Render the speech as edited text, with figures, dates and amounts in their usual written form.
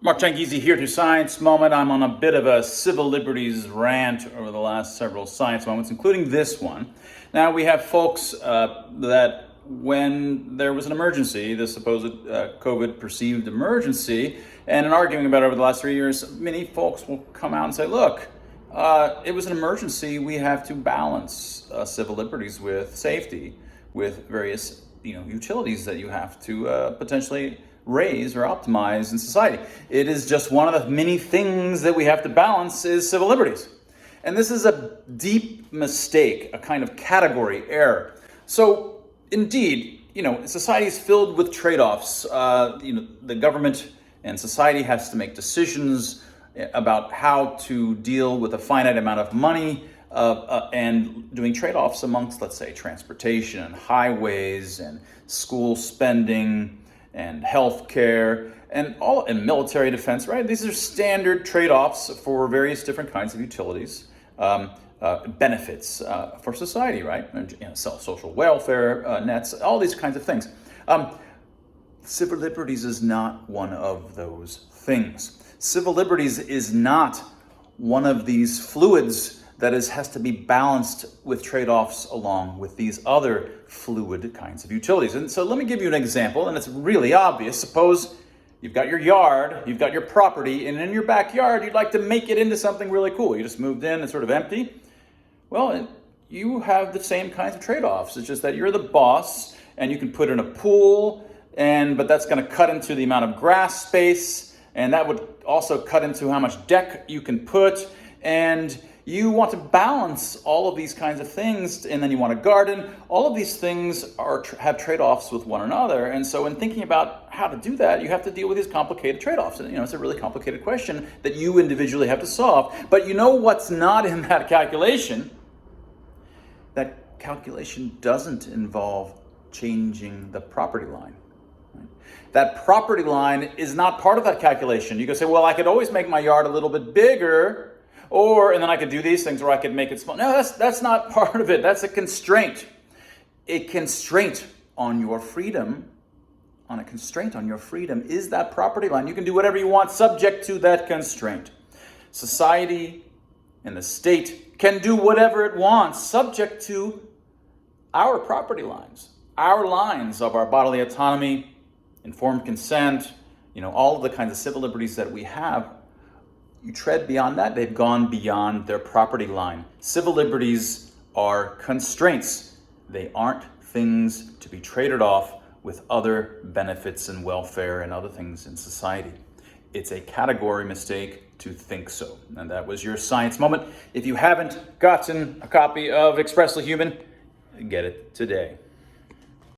Mark Changizi here to Science Moment. I'm on a bit of a civil liberties rant over the last several Science Moments, including this one. Now, we have folks that when there was an emergency, the supposed COVID perceived emergency, and in arguing about it over the last 3 years, many folks will come out and say, look, it was an emergency. We have to balance civil liberties with safety, with various utilities that you have to potentially raise or optimize in society. It is just one of the many things that we have to balance is civil liberties. And this is a deep mistake, a kind of category error. So indeed, society is filled with trade-offs. The government and society has to make decisions about how to deal with a finite amount of money and doing trade-offs amongst, let's say, transportation and highways and school spending and healthcare and military defense, right? These are standard trade-offs for various different kinds of utilities, benefits for society, right? And, social welfare nets, all these kinds of things. Civil liberties is not one of those things. Civil liberties is not one of these fluids that has to be balanced with trade-offs along with these other fluid kinds of utilities. And so let me give you an example, and it's really obvious. Suppose you've got your yard, you've got your property, and in your backyard, you'd like to make it into something really cool. You just moved in, it's sort of empty. Well, you have the same kinds of trade-offs. It's just that you're the boss, and you can put in a pool, but that's going to cut into the amount of grass space, and that would also cut into how much deck you can put, and you want to balance all of these kinds of things, and then you want to garden. All of these things have trade-offs with one another, and so in thinking about how to do that, you have to deal with these complicated trade-offs. And it's a really complicated question that you individually have to solve. But you know what's not in that calculation? That calculation doesn't involve changing the property line. That property line is not part of that calculation. You can say, well, I could always make my yard a little bit bigger, and then I could do these things, or I could make it small. No, that's not part of it. That's a constraint. A constraint on your freedom, is that property line. You can do whatever you want subject to that constraint. Society and the state can do whatever it wants subject to our property lines, our lines of our bodily autonomy, informed consent, all of the kinds of civil liberties that we have. You tread beyond that, they've gone beyond their property line. Civil liberties are constraints. They aren't things to be traded off with other benefits and welfare and other things in society. It's a category mistake to think so. And that was your Science Moment. If you haven't gotten a copy of Expressly Human, get it today.